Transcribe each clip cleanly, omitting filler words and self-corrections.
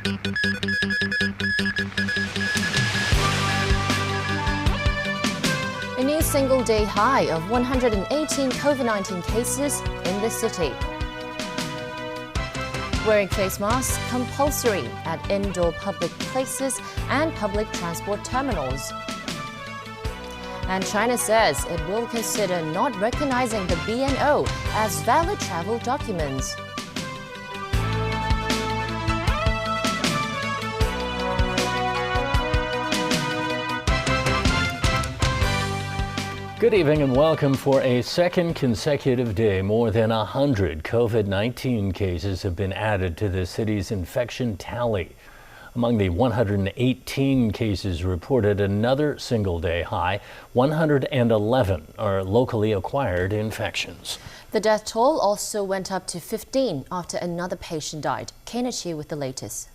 A new single-day high of 118 COVID-19 cases in the city. Wearing face masks compulsory at indoor public places and public transport terminals. And China says it will consider not recognizing the BNO as valid travel documents. Good evening and welcome. For a second consecutive day, more than 100 COVID-19 cases have been added to the city's infection tally. Among the 118 cases reported, another single-day high, 111 are locally acquired infections. The death toll also went up to 15 after another patient died. Kana Chi with the latest.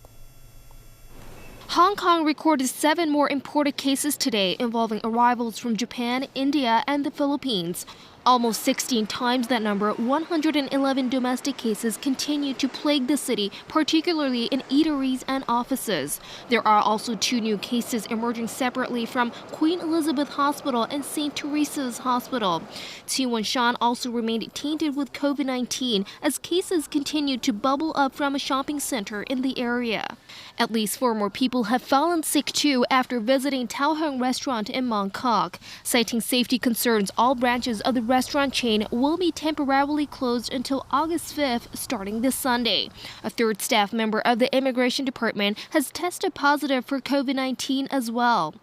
Hong Kong recorded 7 more imported cases today involving arrivals from Japan, India, and the Philippines. Almost 16 times that number, 111 domestic cases continue to plague the city, particularly in eateries and offices. There are also 2 new cases emerging separately from Queen Elizabeth Hospital and St. Teresa's Hospital. Tuen Wan Shan also remained tainted with COVID-19 as cases continued to bubble up from a shopping center in the area. At least 4 more people have fallen sick too after visiting Tao Hung restaurant in Mongkok. Citing safety concerns, all branches of the restaurant chain will be temporarily closed until August 5th, starting this Sunday. A 3rd staff member of the immigration department has tested positive for COVID-19 as well.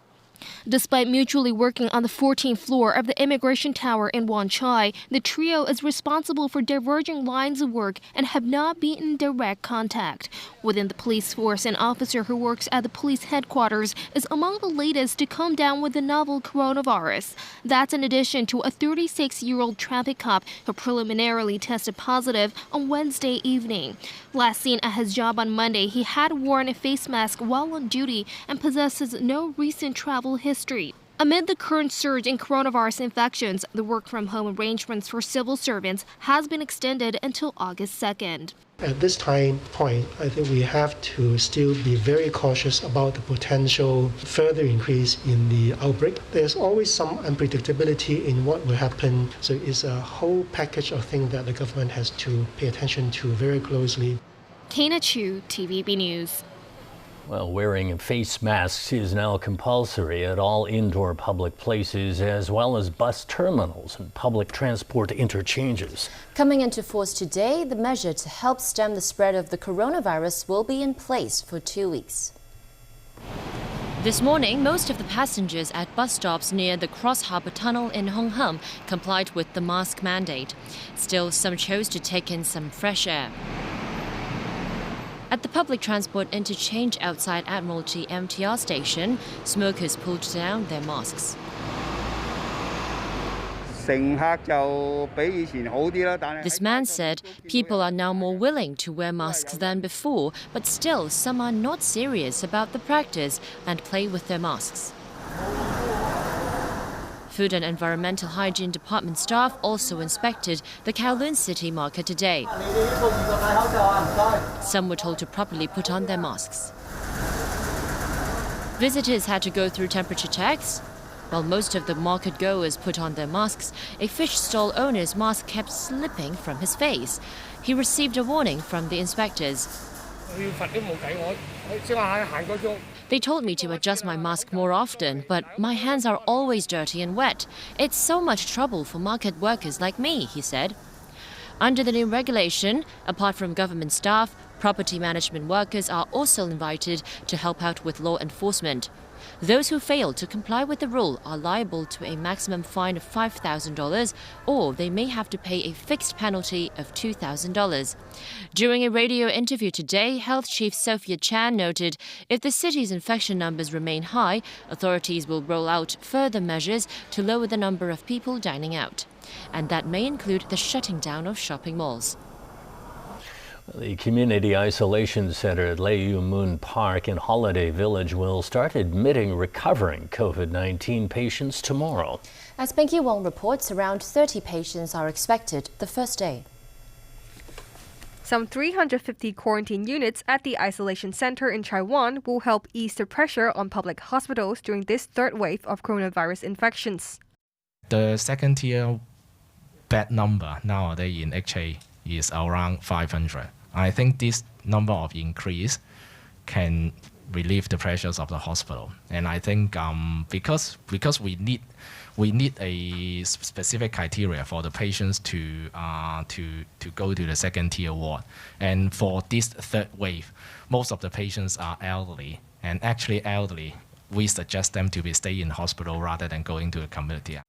Despite mutually working on the 14th floor of the immigration tower in Wan Chai, the trio is responsible for diverging lines of work and have not been in direct contact. Within the police force, an officer who works at the police headquarters is among the latest to come down with the novel coronavirus. That's in addition to a 36-year-old traffic cop who preliminarily tested positive on Wednesday evening. Last seen at his job on Monday, he had worn a face mask while on duty and possesses no recent travel history. Amid the current surge in coronavirus infections, the work-from-home arrangements for civil servants has been extended until August 2nd. At this time point, I think we have to still be very cautious about the potential further increase in the outbreak. There's always some unpredictability in what will happen, so it's a whole package of things that the government has to pay attention to very closely. Kana Chu, TVB News. Well, wearing face masks is now compulsory at all indoor public places as well as bus terminals and public transport interchanges. Coming into force today, the measure to help stem the spread of the coronavirus will be in place for 2 weeks. This morning, most of the passengers at bus stops near the Cross Harbour Tunnel in Hong Kong complied with the mask mandate. Still, some chose to take in some fresh air. At the public transport interchange outside Admiralty MTR station, smokers pulled down their masks. This man said people are now more willing to wear masks than before, but still some are not serious about the practice and play with their masks. Food and Environmental Hygiene Department staff also inspected the Kowloon City Market today. Some were told to properly put on their masks. Visitors had to go through temperature checks. While most of the market goers put on their masks, a fish stall owner's mask kept slipping from his face. He received a warning from the inspectors. They told me to adjust my mask more often, but my hands are always dirty and wet. It's so much trouble for market workers like me, he said. Under the new regulation, apart from government staff, property management workers are also invited to help out with law enforcement. Those who fail to comply with the rule are liable to a maximum fine of $5,000, or they may have to pay a fixed penalty of $2,000. During a radio interview today, Health Chief Sophia Chan noted if the city's infection numbers remain high, authorities will roll out further measures to lower the number of people dining out. And that may include the shutting down of shopping malls. The Community Isolation Center at Lei Yu Moon Park in Holiday Village will start admitting recovering COVID-19 patients tomorrow. As Pinky Wong reports, around 30 patients are expected the first day. Some 350 quarantine units at the isolation center in Taiwan will help ease the pressure on public hospitals during this third wave of coronavirus infections. The second-tier bed number nowadays in HA is around 500. I think this number of increase can relieve the pressures of the hospital. And I think because we need a specific criteria for the patients to go to the second-tier ward. And for this third wave, most of the patients are elderly. And actually elderly, we suggest them to be stay in hospital rather than going to a community.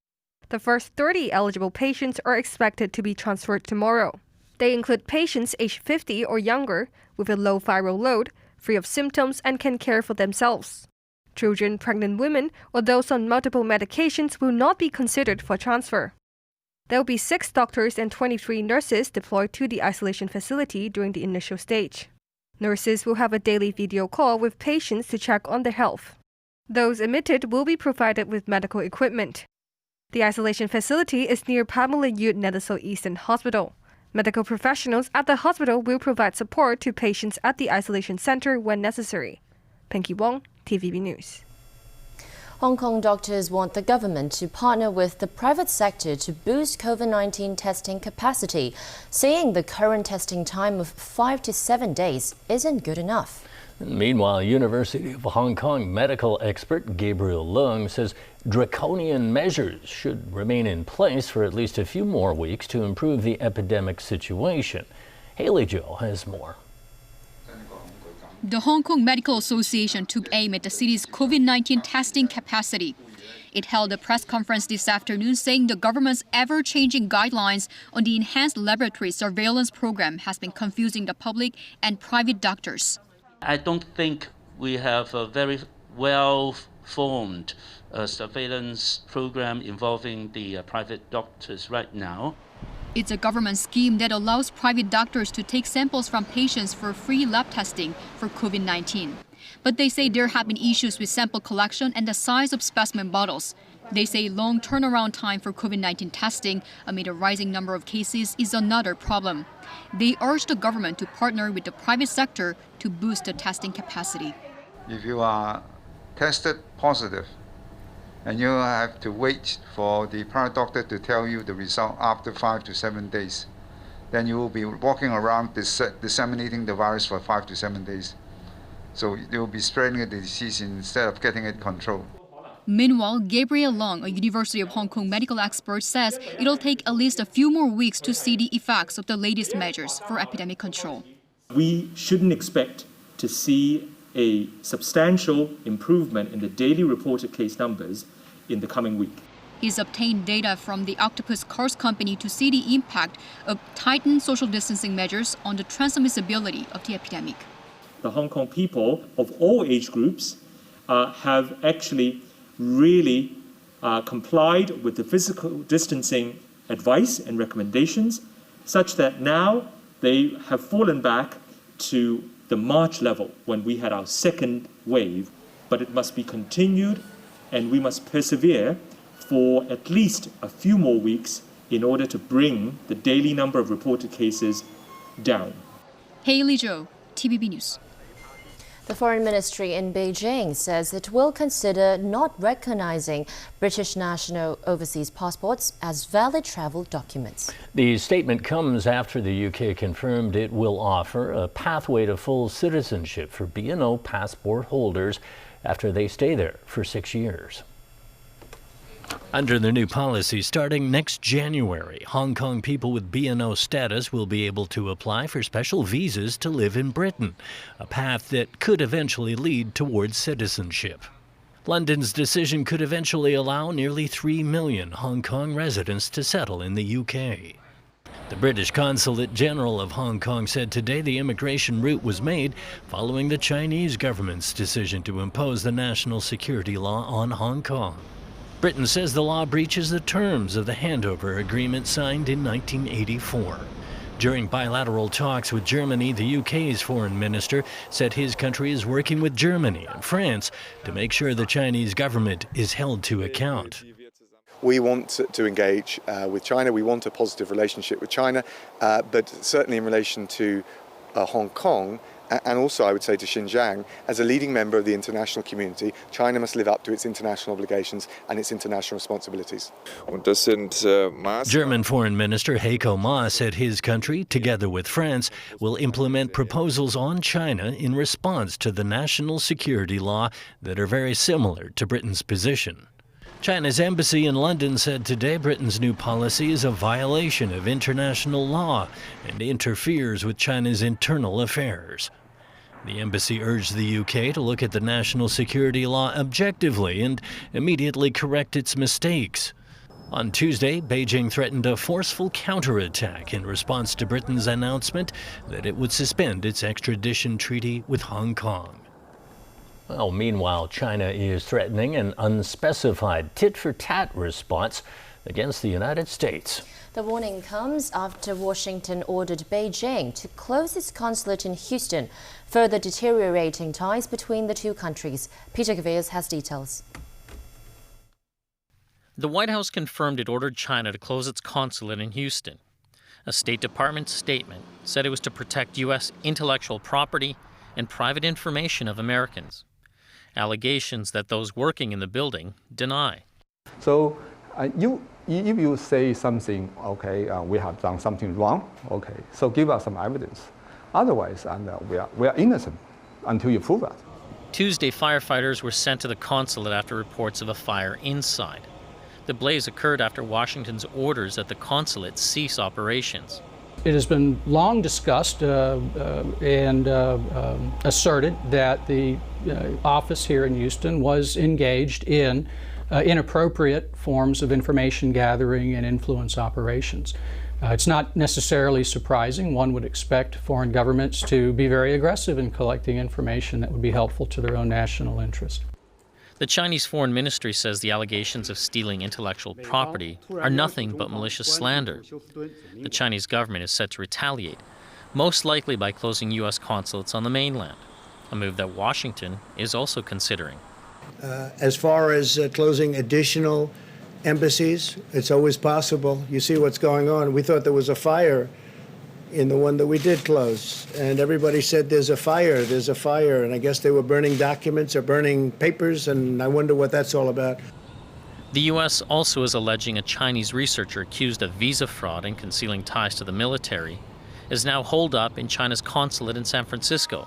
The first 30 eligible patients are expected to be transferred tomorrow. They include patients aged 50 or younger with a low viral load, free of symptoms, and can care for themselves. Children, pregnant women, or those on multiple medications will not be considered for transfer. There will be 6 doctors and 23 nurses deployed to the isolation facility during the initial stage. Nurses will have a daily video call with patients to check on their health. Those admitted will be provided with medical equipment. The isolation facility is near Pamela Yut Nedesel Eastern Hospital. Medical professionals at the hospital will provide support to patients at the isolation center when necessary. Pinky Wong, TVB News. Hong Kong doctors want the government to partner with the private sector to boost COVID-19 testing capacity, saying the current testing time of 5 to 7 days isn't good enough. Meanwhile, University of Hong Kong medical expert Gabriel Leung says draconian measures should remain in place for at least a few more weeks to improve the epidemic situation. Haley Joe has more. The Hong Kong Medical Association took aim at the city's COVID-19 testing capacity. It held a press conference this afternoon saying the government's ever-changing guidelines on the enhanced laboratory surveillance program has been confusing the public and private doctors. I don't think we have a very well-formed surveillance program involving the private doctors right now. It's a government scheme that allows private doctors to take samples from patients for free lab testing for COVID-19. But they say there have been issues with sample collection and the size of specimen bottles. They say long turnaround time for COVID-19 testing amid a rising number of cases is another problem. They urge the government to partner with the private sector to boost the testing capacity. If you are tested positive and you have to wait for the private doctor to tell you the result after 5 to 7 days, then you will be walking around disseminating the virus for 5 to 7 days. So you will be spreading the disease instead of getting it controlled. Meanwhile, Gabriel Leung, a University of Hong Kong medical expert, says it'll take at least a few more weeks to see the effects of the latest measures for epidemic control. We shouldn't expect to see a substantial improvement in the daily reported case numbers in the coming week. He's obtained data from the Octopus Cars company to see the impact of tightened social distancing measures on the transmissibility of the epidemic. The Hong Kong people of all age groups have actually really complied with the physical distancing advice and recommendations, such that now they have fallen back to the March level when we had our second wave. But it must be continued, and we must persevere for at least a few more weeks in order to bring the daily number of reported cases down. Haley Zhou, TVB News. The Foreign Ministry in Beijing says it will consider not recognizing British national overseas passports as valid travel documents. The statement comes after the UK confirmed it will offer a pathway to full citizenship for B&O passport holders after they stay there for 6 years. Under the new policy, starting next January, Hong Kong people with B&O status will be able to apply for special visas to live in Britain, a path that could eventually lead towards citizenship. London's decision could eventually allow nearly 3 million Hong Kong residents to settle in the UK. The British Consulate General of Hong Kong said today the immigration route was made following the Chinese government's decision to impose the national security law on Hong Kong. Britain says the law breaches the terms of the handover agreement signed in 1984. During bilateral talks with Germany, the UK's foreign minister said his country is working with Germany and France to make sure the Chinese government is held to account. We want to engage with China. We want a positive relationship with China, but certainly in relation to Hong Kong, and also I would say to Xinjiang, as a leading member of the international community, China must live up to its international obligations and its international responsibilities. German Foreign Minister Heiko Maas said his country, together with France, will implement proposals on China in response to the national security law that are very similar to Britain's position. China's embassy in London said today Britain's new policy is a violation of international law and interferes with China's internal affairs. The embassy urged the UK to look at the national security law objectively and immediately correct its mistakes. On Tuesday, Beijing threatened a forceful counterattack in response to Britain's announcement that it would suspend its extradition treaty with Hong Kong. Well, meanwhile, China is threatening an unspecified tit-for-tat response against the United States. The warning comes after Washington ordered Beijing to close its consulate in Houston, further deteriorating ties between the two countries. Peter Gaveas has details. The White House confirmed it ordered China to close its consulate in Houston. A State Department statement said it was to protect U.S. intellectual property and private information of Americans. Allegations that those working in the building deny. So if you say something, okay, we have done something wrong, okay, so give us some evidence. Otherwise, we are innocent until you prove that. Tuesday, firefighters were sent to the consulate after reports of a fire inside. The blaze occurred after Washington's orders that the consulate cease operations. It has been long discussed and asserted that the office here in Houston was engaged in inappropriate forms of information gathering and influence operations. It's not necessarily surprising. One would expect foreign governments to be very aggressive in collecting information that would be helpful to their own national interest. The Chinese Foreign Ministry says the allegations of stealing intellectual property are nothing but malicious slander. The Chinese government is set to retaliate, most likely by closing U.S. consulates on the mainland, a move that Washington is also considering. As far as closing additional embassies, it's always possible. You see what's going on. We thought there was a fire in the one that we did close, and everybody said there's a fire, and I guess they were burning documents or burning papers, and I wonder what that's all about. The U.S. also is alleging a Chinese researcher accused of visa fraud and concealing ties to the military is now holed up in China's consulate in San Francisco.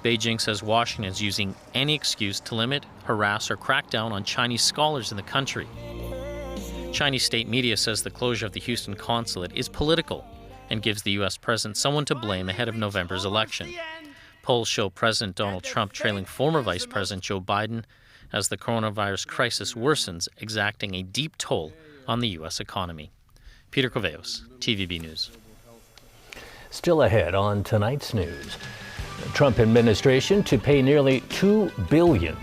Beijing says Washington is using any excuse to limit, harass, or crack down on Chinese scholars in the country. Chinese state media says the closure of the Houston consulate is political and gives the U.S. president someone to blame ahead of November's election. Polls show President Donald Trump trailing former Vice President Joe Biden as the coronavirus crisis worsens, exacting a deep toll on the U.S. economy. Peter Coveos, TVB News. Still ahead on tonight's news. The Trump administration to pay nearly $2 billion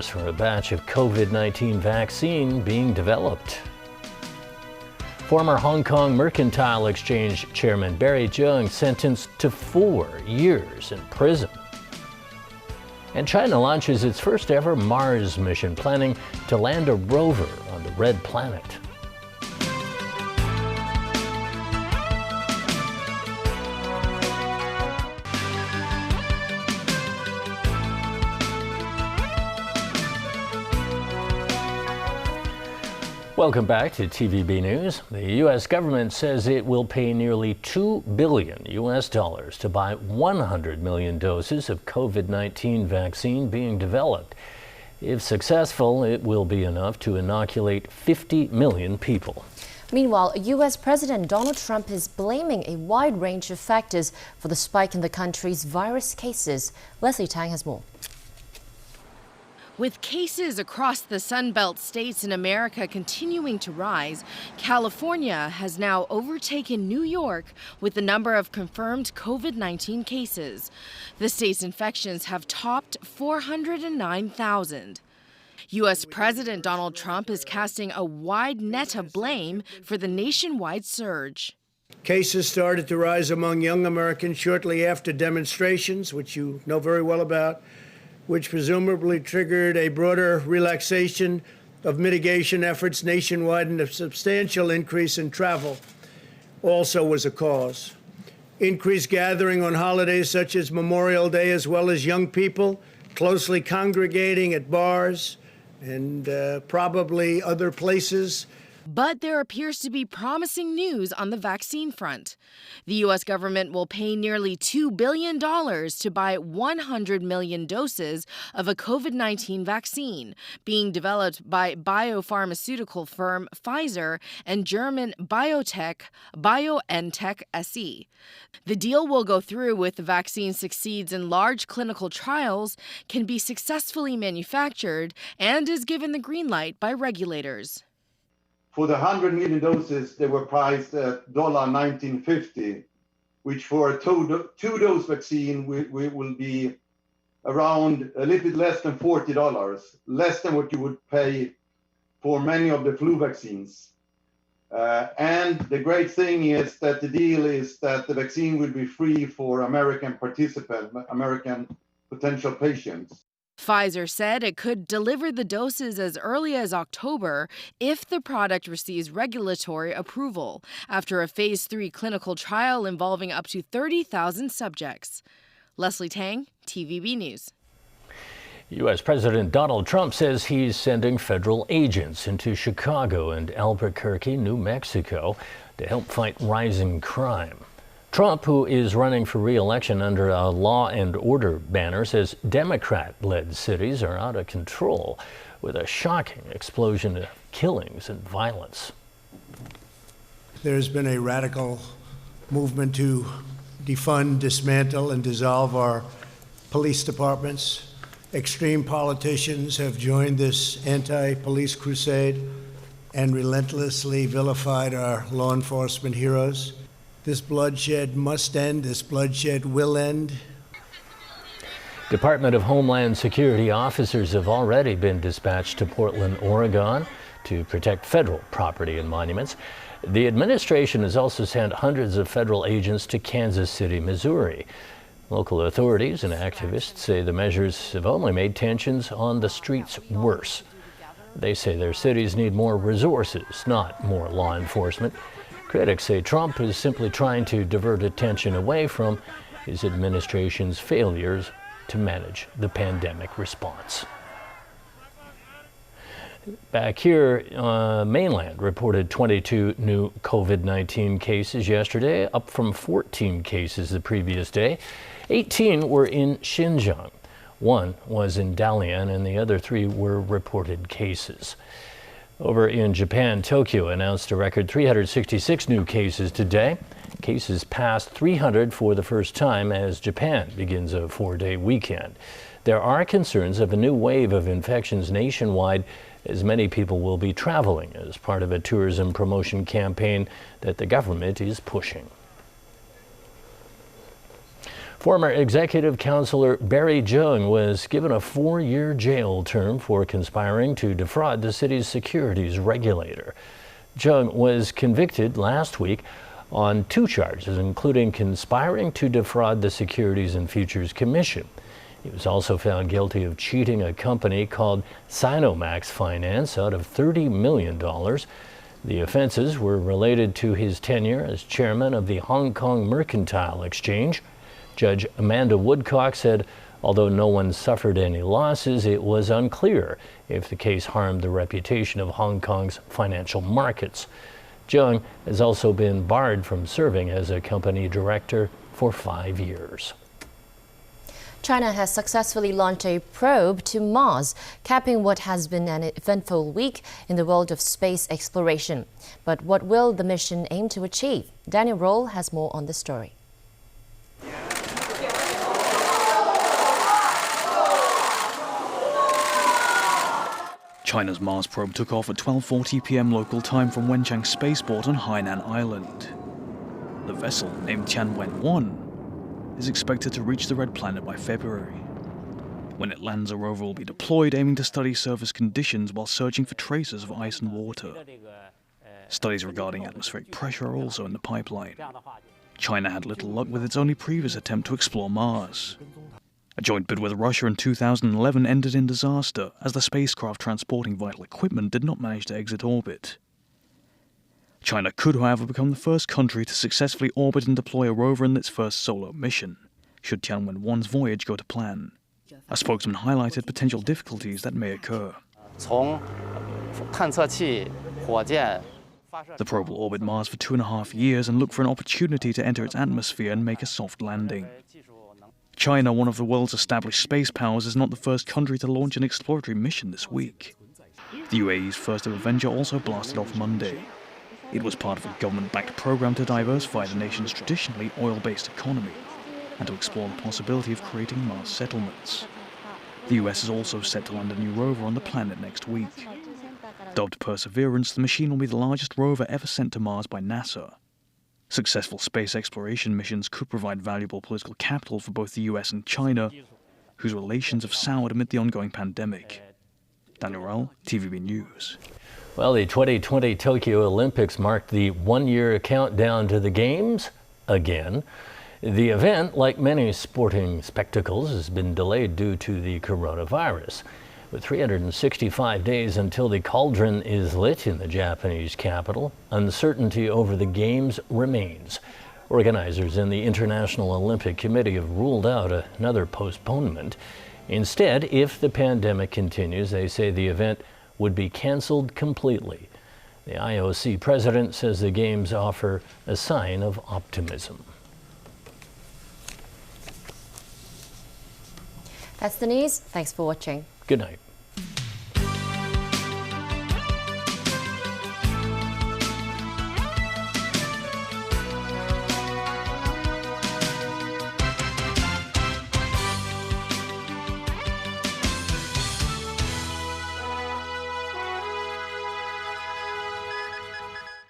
for a batch of COVID-19 vaccine being developed. Former Hong Kong Mercantile Exchange Chairman Barry Jung sentenced to 4 years in prison. And China launches its first ever Mars mission, planning to land a rover on the Red Planet. Welcome back to TVB News. The U.S. government says it will pay nearly $2 billion to buy 100 million doses of COVID-19 vaccine being developed. If successful, it will be enough to inoculate 50 million people. Meanwhile, U.S. President Donald Trump is blaming a wide range of factors for the spike in the country's virus cases. Leslie Tang has more. With cases across the Sunbelt states in America continuing to rise, California has now overtaken New York with the number of confirmed COVID-19 cases. The state's infections have topped 409,000. U.S. President Donald Trump is casting a wide net of blame for the nationwide surge. Cases started to rise among young Americans shortly after demonstrations, which you know very well about, which presumably triggered a broader relaxation of mitigation efforts nationwide and a substantial increase in travel also was a cause. Increased gathering on holidays such as Memorial Day, as well as young people closely congregating at bars and probably other places. But there appears to be promising news on the vaccine front. The U.S. government will pay nearly $2 billion to buy 100 million doses of a COVID-19 vaccine being developed by biopharmaceutical firm Pfizer and German biotech BioNTech SE. The deal will go through if the vaccine succeeds in large clinical trials, can be successfully manufactured, and is given the green light by regulators. For the 100 million doses, they were priced at $19.50, which for a two-dose vaccine will be around a little bit less than $40, less than what you would pay for many of the flu vaccines. And the great thing is that the deal is that the vaccine will be free for American participants, American potential patients. Pfizer said it could deliver the doses as early as October if the product receives regulatory approval after a phase 3 clinical trial involving up to 30,000 subjects. Leslie Tang, TVB News. U.S. President Donald Trump says he's sending federal agents into Chicago and Albuquerque, New Mexico, to help fight rising crime. Trump, who is running for re-election under a law and order banner, says Democrat-led cities are out of control with a shocking explosion of killings and violence. There's been a radical movement to defund, dismantle, and dissolve our police departments. Extreme politicians have joined this anti-police crusade and relentlessly vilified our law enforcement heroes. This bloodshed must end. This bloodshed will end. Department of Homeland Security officers have already been dispatched to Portland, Oregon, to protect federal property and monuments. The administration has also sent hundreds of federal agents to Kansas City, Missouri. Local authorities and activists say the measures have only made tensions on the streets worse. They say their cities need more resources, not more law enforcement. Critics say Trump is simply trying to divert attention away from his administration's failures to manage the pandemic response. Back here, mainland reported 22 new COVID-19 cases yesterday, up from 14 cases the previous day. 18 were in Xinjiang. One was in Dalian, and the other 3 were reported cases. Over in Japan, Tokyo announced a record 366 new cases today. Cases passed 300 for the first time as Japan begins a 4-day weekend. There are concerns of a new wave of infections nationwide, as many people will be traveling as part of a tourism promotion campaign that the government is pushing. Former executive counselor Barry Jung was given a 4-year jail term for conspiring to defraud the city's securities regulator. Jung was convicted last week on 2 charges, including conspiring to defraud the Securities and Futures Commission. He was also found guilty of cheating a company called Sinomax Finance out of $30 million. The offenses were related to his tenure as chairman of the Hong Kong Mercantile Exchange. Judge Amanda Woodcock said, although no one suffered any losses, it was unclear if the case harmed the reputation of Hong Kong's financial markets. Jung has also been barred from serving as a company director for 5 years. China has successfully launched a probe to Mars, capping what has been an eventful week in the world of space exploration. But what will the mission aim to achieve? Daniel Roll has more on the story. China's Mars probe took off at 12:40 p.m. local time from Wenchang Spaceport on Hainan Island. The vessel, named Tianwen-1, is expected to reach the Red Planet by February. When it lands, a rover will be deployed aiming to study surface conditions while searching for traces of ice and water. Studies regarding atmospheric pressure are also in the pipeline. China had little luck with its only previous attempt to explore Mars. A joint bid with Russia in 2011 ended in disaster, as the spacecraft transporting vital equipment did not manage to exit orbit. China could, however, become the first country to successfully orbit and deploy a rover in its first solo mission, should Tianwen-1's voyage go to plan. A spokesman highlighted potential difficulties that may occur. The probe will orbit Mars for 2.5 years and look for an opportunity to enter its atmosphere and make a soft landing. China, one of the world's established space powers, is not the first country to launch an exploratory mission this week. The UAE's first-ever venture also blasted off Monday. It was part of a government-backed program to diversify the nation's traditionally oil-based economy and to explore the possibility of creating Mars settlements. The US is also set to land a new rover on the planet next week. Dubbed Perseverance, the machine will be the largest rover ever sent to Mars by NASA. Successful space exploration missions could provide valuable political capital for both the US and China, whose relations have soured amid the ongoing pandemic. Daniel Rowell, TVB News. Well, the 2020 Tokyo Olympics marked the one-year countdown to the Games again. The event, like many sporting spectacles, has been delayed due to the coronavirus. With 365 days until the cauldron is lit in the Japanese capital, uncertainty over the Games remains. Organizers in the International Olympic Committee have ruled out another postponement. Instead, if the pandemic continues, they say the event would be canceled completely. The IOC president says the Games offer a sign of optimism. That's the news. Thanks for watching. Good night.